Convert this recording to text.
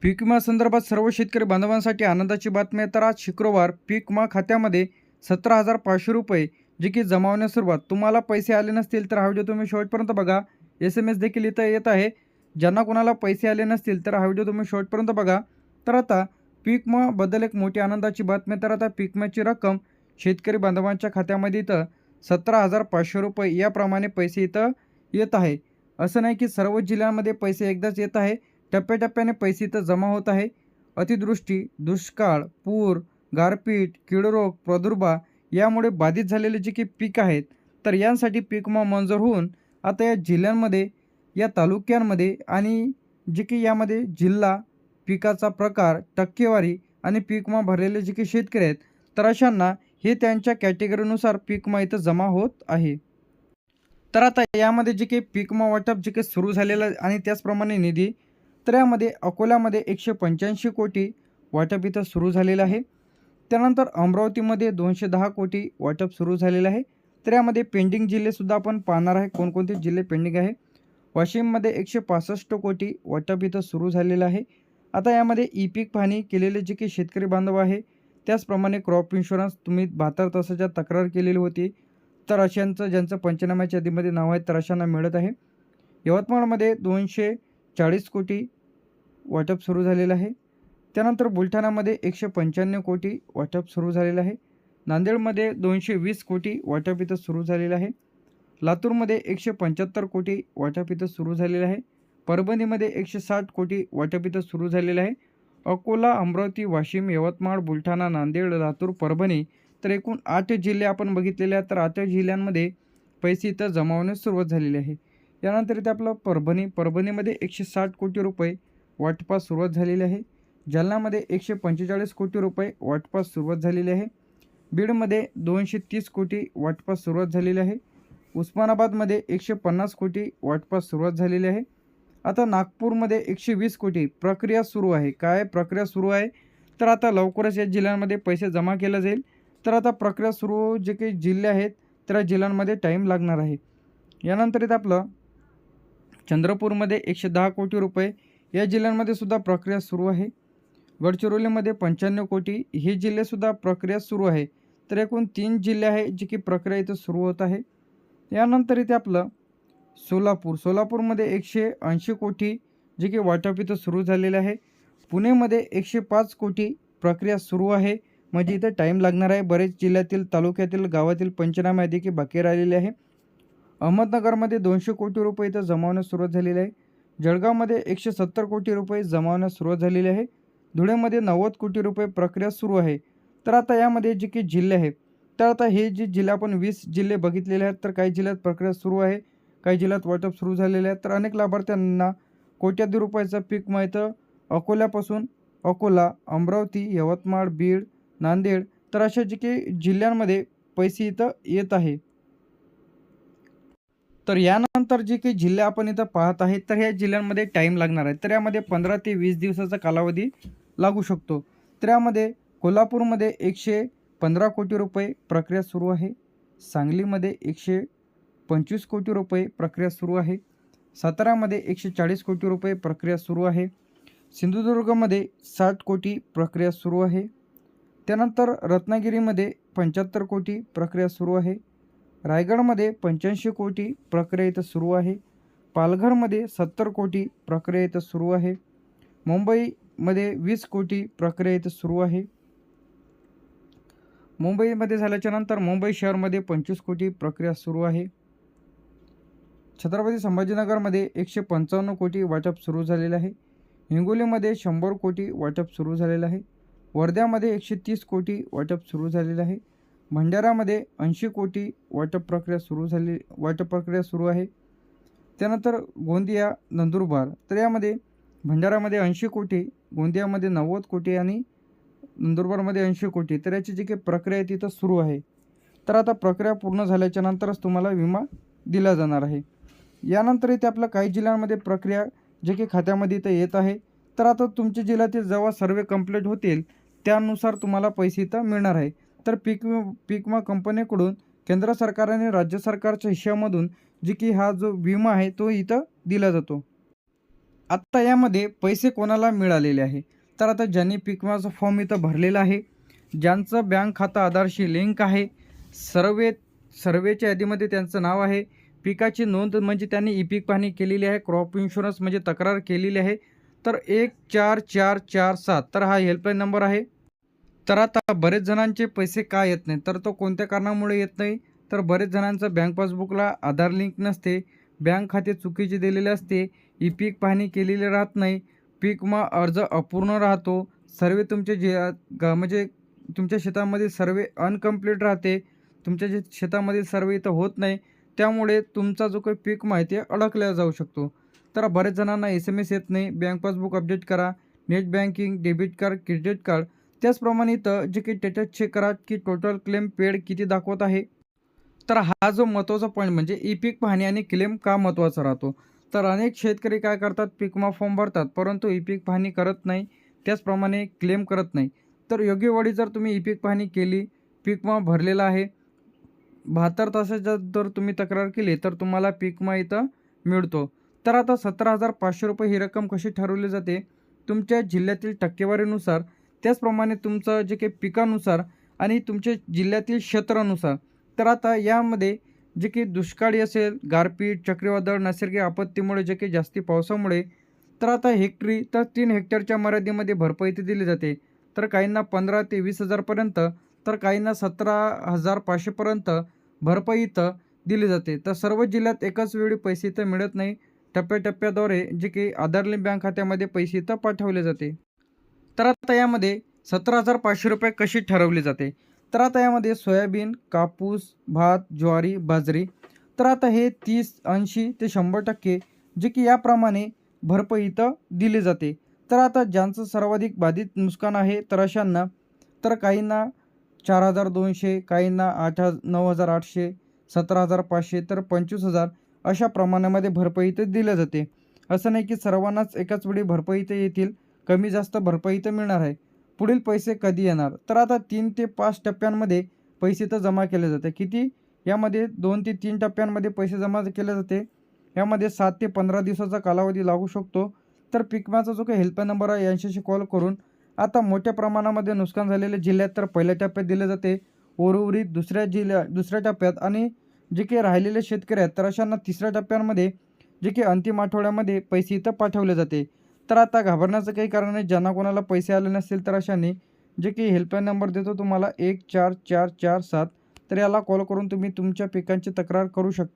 पीक विमा संदर्भात सर्व शेतकरी बांधवांसाठी आनंदाची बातमी आहे. तर आज शुक्रवार पीक विमा खात्यामध्ये 17,500 रुपये जे की जमा होण्यास सुरुवात. तुम्हाला पैसे आले नसतील तर हा व्हिडिओ तुम्ही शेवटपर्यंत बघा. SMS देखील इथं येत आहे. ज्यांना कोणाला पैसे आले नसतील तर हा व्हिडिओ तुम्ही शेवटपर्यंत बघा. तर आता पीक विमाबद्दल एक मोठी आनंदाची बातमी आहे. तर आता पीक विम्याची रक्कम शेतकरी बांधवांच्या खात्यामध्ये इथं 17,500 रुपये याप्रमाणे पैसे इथं येत आहे. असं नाही की सर्व जिल्ह्यांमध्ये पैसे एकदाच येत आहे. टप्प्याटप्प्याने पैसे इथं जमा होत आहे. अतिवृष्टी, दुष्काळ, पूर, गारपीट, कीडरोग, प्रादुर्भाव यामुळे बाधित झालेले जे की पीक आहेत, तर यांसाठी पीक विमा मंजूर होऊन आता या जिल्ह्यांमध्ये, या तालुक्यांमध्ये आणि जे की यामध्ये जिल्हा, पिकाचा प्रकार, टक्केवारी आणि पीक विमा भरलेले जे की शेतकरी आहेत, तर अशांना हे त्यांच्या कॅटेगरीनुसार पीक विमा इथं जमा होत आहे. तर आता यामध्ये जे काही पीक विमा वाटप जे काही सुरू झालेलं आहे आणि त्याचप्रमाणे निधी, तर यामध्ये अकोल्यामध्ये 185 कोटी वाटप इथं सुरू झालेलं आहे. त्यानंतर अमरावतीमध्ये 210 कोटी वाटप सुरू झालेलं आहे. तर यामध्ये पेंडिंग जिल्हेसुद्धा आपण पाहणार आहे, कोणकोणते जिल्हे पेंडिंग आहे. वाशिममध्ये 165 कोटी वाटप इथं सुरू झालेलं आहे. आता यामध्ये ई-पीक पाहणी केलेले जे काही शेतकरी बांधव आहे, त्याचप्रमाणे क्रॉप इन्शुरन्स तुम्ही 72 तासाच्या तक्रार केलेली होती, तर अशांचं ज्यांचं पंचनाम्याच्या यादीमध्ये नाव आहे तर अशांना मिळत आहे. यवतमाळमध्ये 240 कोटी वाटप सुरू झालेलं आहे. त्यानंतर बुलढाणामध्ये 195 कोटी वाटप सुरू झालेलं आहे. नांदेडमध्ये 220 कोटी वाटप इथं सुरू झालेलं आहे. लातूरमध्ये 175 कोटी वाटप इथं सुरू झालेलं आहे. परभणीमध्ये 160 कोटी वाटप इथं सुरू झालेलं आहे. अकोला, अमरावती, वाशिम, यवतमाळ, बुलढाणा, नांदेड, लातूर, परभणी तर एकूण 8 जिल्हे आपण बघितलेले आहेत. तर 8 जिल्ह्यांमध्ये पैसे इथं जमा होण्यास सुरुवात झालेली आहे. यानंतर इथे आपलं परभणीमध्ये 160 कोटी रुपये वाटपास सुरुवात झालेली आहे. जालन्यामध्ये 145 कोटी रुपये वाटपास सुरुवात झालेली आहे. बीडमध्ये 230 कोटी वाटपास सुरुवात झालेली आहे. उस्मानाबादमध्ये 150 कोटी वाटपास सुरुवात झालेली आहे. आता नागपूरमध्ये 120 कोटी प्रक्रिया सुरू आहे. काय प्रक्रिया सुरू आहे? तर आता लवकरच या जिल्ह्यांमध्ये पैसे जमा केले जाईल. तर आता प्रक्रिया सुरू जे काही जिल्हे आहेत, तर या जिल्ह्यांमध्ये टाईम लागणार आहे. यानंतर इथं आपलं चंद्रपूरमध्ये 110 कोटी रुपये या जिल्ह्यांमध्ये सुद्धा प्रक्रिया सुरू आहे. गडचिरोलीमध्ये 95 कोटी हे जिल्हेसुद्धा प्रक्रिया सुरू आहे. तर एकूण 3 जिल्हे आहे जे की प्रक्रिया इथं सुरू होत आहे. यानंतर इथे आपलं सोलापूरमध्ये 180 कोटी जे की वाटप इथं सुरू झालेले आहे. पुणेमध्ये 105 कोटी प्रक्रिया सुरू आहे. म्हणजे इथं टाईम लागणार आहे. बरेच जिल्ह्यातील, तालुक्यातील, गावातील पंचनामे देखील बाकी राहिलेले आहे. अहमदनगरमध्ये 200 कोटी रुपये इथं जमावण्यास सुरुवात झालेली आहे. जळगावमध्ये 170 कोटी रुपये जमावण्यास सुरुवात झालेली आहे. धुळ्यामध्ये 90 कोटी रुपये प्रक्रिया सुरू आहे. तर आता यामध्ये जे काही जिल्हे आहेत, तर आता हे जे जिल्हे आपण 20 जिल्हे बघितलेले आहेत, तर काही जिल्ह्यात प्रक्रिया सुरू आहे, काही जिल्ह्यात वाटप सुरू झालेले आहे. तर अनेक लाभार्थ्यांना कोट्यावधी रुपयाचा पीक विमा इथं अकोल्यापासून अकोला, अमरावती, यवतमाळ, बीड, नांदेड तर अशा जे काही जिल्ह्यांमध्ये पैसे इथं येत आहे. तर यानंतर जे काही जिल्हे आपण इथं पाहत आहेत, तर ह्या जिल्ह्यांमध्ये टाईम लागणार आहे. तर यामध्ये 15 ते 20 दिवसाचा कालावधी लागू शकतो. तर यामध्ये कोल्हापूरमध्ये 115 कोटी रुपये प्रक्रिया सुरू आहे. सांगलीमध्ये 125 कोटी रुपये प्रक्रिया सुरू आहे. साताऱ्यामध्ये 140 कोटी रुपये प्रक्रिया सुरू आहे. सिंधुदुर्गमध्ये 60 कोटी प्रक्रिया सुरू आहे. त्यानंतर रत्नागिरीमध्ये 75 कोटी प्रक्रिया सुरू आहे. रायगडमध्ये 85 कोटी प्रक्रिया इथं सुरू आहे. पालघरमध्ये 70 कोटी प्रक्रिया इथं सुरू आहे. मुंबईमध्ये 20 कोटी प्रक्रिया इथं सुरू आहे. मुंबईमध्ये झाल्याच्या नंतर मुंबई शहरमध्ये 25 कोटी प्रक्रिया सुरू आहे. छत्रपती संभाजीनगरमध्ये 155 कोटी वाटप सुरू झालेलं आहे. हिंगोलीमध्ये 100 कोटी वाटप सुरू झालेलं आहे. वर्ध्यामध्ये 130 कोटी वाटप सुरू झालेलं आहे. भंडारामध्ये 80 कोटी वाटप प्रक्रिया सुरू आहे. त्यानंतर गोंदिया, नंदुरबार तर यामध्ये भंडारामध्ये 80 कोटी, गोंदियामध्ये 90 कोटी आणि नंदुरबारमध्ये 80 कोटी तर याची जी काही प्रक्रिया आहे तिथं सुरू आहे. तर आता प्रक्रिया पूर्ण झाल्याच्या नंतरच तुम्हाला विमा दिला जाणार आहे. यानंतर इथे आपल्या काही जिल्ह्यांमध्ये प्रक्रिया जे काही खात्यामध्ये इथं येत आहे. तर आता तुमच्या जिल्ह्यातील जेव्हा सर्वे कंप्लीट होतील त्यानुसार तुम्हाला पैसे इथं मिळणार आहे. तर पीक विमा कंपनीकडून केंद्र सरकार आणि राज्य सरकारच्या हिश्श्यामधून जी की हा जो विमा आहे तो इथं दिला जातो. आत्ता यामध्ये पैसे कोणाला मिळालेले आहे, तर आता ज्यांनी पीक विमाचा फॉर्म इथं भरलेला आहे, ज्यांचं बँक खातं आधारशी लिंक आहे, सर्वे सर्वेच्या यादीमध्ये त्यांचं नाव आहे, पिकाची नोंद म्हणजे त्यांनी ई पीक पाहणी केलेली आहे, क्रॉप इन्शुरन्स म्हणजे तक्रार केलेली आहे, तर 14447 तर हा हेल्पलाईन नंबर आहे. तर आता बरेच जणांचे पैसे का येत नाही, तर तो कोणत्या कारणामुळे येत नाही, तर बरेच जणांचं बँक पासबुकला आधार लिंक नसते, बँक खाते चुकीचे दिलेले असते, ई पीक पाहणी केलेली राहत नाही, पीक विमा अर्ज अपूर्ण राहतो, सर्वे तुमचे जे म्हणजे तुमच्या शेतामध्ये सर्वे अनकम्प्लीट राहते, तुमच्या जे शेतामधील सर्वे इथं होत नाही, त्यामुळे तुमचा जो काही पीक विमा आहे ते अडकला जाऊ शकतो. तर बरेच जणांना SMS येत नाही, बँक पासबुक अपडेट करा, net banking, debit card, credit card. त्याचप्रमाणे इथं जे काही स्टेटस चेक करा की टोटल क्लेम पेड किती दाखवत आहे. तर हा जो महत्त्वाचा पॉईंट म्हणजे ई पीक पाहणी आणि क्लेम का महत्त्वाचा राहतो. तर अनेक शेतकरी काय करतात, पीक विमा फॉर्म भरतात, परंतु ई पीक पाहणी करत नाही, त्याचप्रमाणे क्लेम करत नाही. तर योग्य वेळी जर तुम्ही ई पीक पाहणी केली, पीक विमा भरलेला आहे, 72 तासाच्या जर तुम्ही तक्रार केली, तर तुम्हाला पीक विमा इथं मिळतो. तर आता ₹17,500 ही रक्कम कशी ठरवली जाते, तुमच्या जिल्ह्यातील टक्केवारीनुसार, त्याचप्रमाणे तुमचं जे काही पिकानुसार आणि तुमच्या जिल्ह्यातील क्षेत्रानुसार. तर आता यामध्ये जे काही दुष्काळी असेल, गारपीट, चक्रीवादळ, नैसर्गिक आपत्तीमुळे जे काही जास्ती पावसामुळे, तर आता हेक्टरी तर 3 हेक्टरच्या मर्यादेमध्ये भरपाई इथे दिली जाते. तर काहींना 15,000 ते 20,000 पर्यंत, तर काहींना 17,500 पर्यंत भरपाई इथं दिली जाते. तर सर्व जिल्ह्यात एकाच वेळी पैसे इथं मिळत नाही. टप्प्याटप्प्याद्वारे जे काही आधार लिंक बँक खात्यामध्ये पैसे इथं पाठवले जाते. तर आता यामध्ये ₹17,500 कशी ठरवली जाते? तर आता यामध्ये सोयाबीन, कापूस, भात, ज्वारी, बाजरी. तर आता हे 30, 80 ते 100% जे की याप्रमाणे भरपाई इथं दिली जाते. तर आता ज्यांचं सर्वाधिक बाधित नुकसान आहे तर अशांना, तर काहींना 4,200, काहींना 9,800, 17,500 तर 25,000 अशा प्रमाणामध्ये भरपाई इथे दिल्या जाते. असं नाही की सर्वांनाच एकाच वेळी भरपाई इथे येतील, कमी जास्त भरपाई इथं मिळणार आहे. पुढील पैसे कधी येणार? तर आता 3 ते 5 टप्प्यांमध्ये पैसे तर जमा केले जाते. किती? यामध्ये 2 ते 3 टप्प्यांमध्ये पैसे जमा केले जाते. यामध्ये 7 ते 15 दिवसाचा कालावधी लागू शकतो. तर पीक विमाचा जो काही हेल्पलाईन नंबर आहे यांच्याशी कॉल करून आता मोठ्या प्रमाणामध्ये नुकसान झालेल्या जिल्ह्यात तर पहिल्या टप्प्यात दिले जाते. उर्वरित दुसऱ्या टप्प्यात आणि जे काही राहिलेले शेतकरी आहेत तर अशांना तिसऱ्या टप्प्यांमध्ये जे की अंतिम आठवड्यामध्ये पैसे इथं पाठवले जाते. तर आता घाबरण्याचं काही कारण नाही. ज्यांना कोणाला पैसे आले नसतील तर अशांनी जे की हेल्पलाईन नंबर देतो तुम्हाला 14447 तर याला कॉल करून तुम्ही तुमच्या पिकांची तक्रार करू शकता.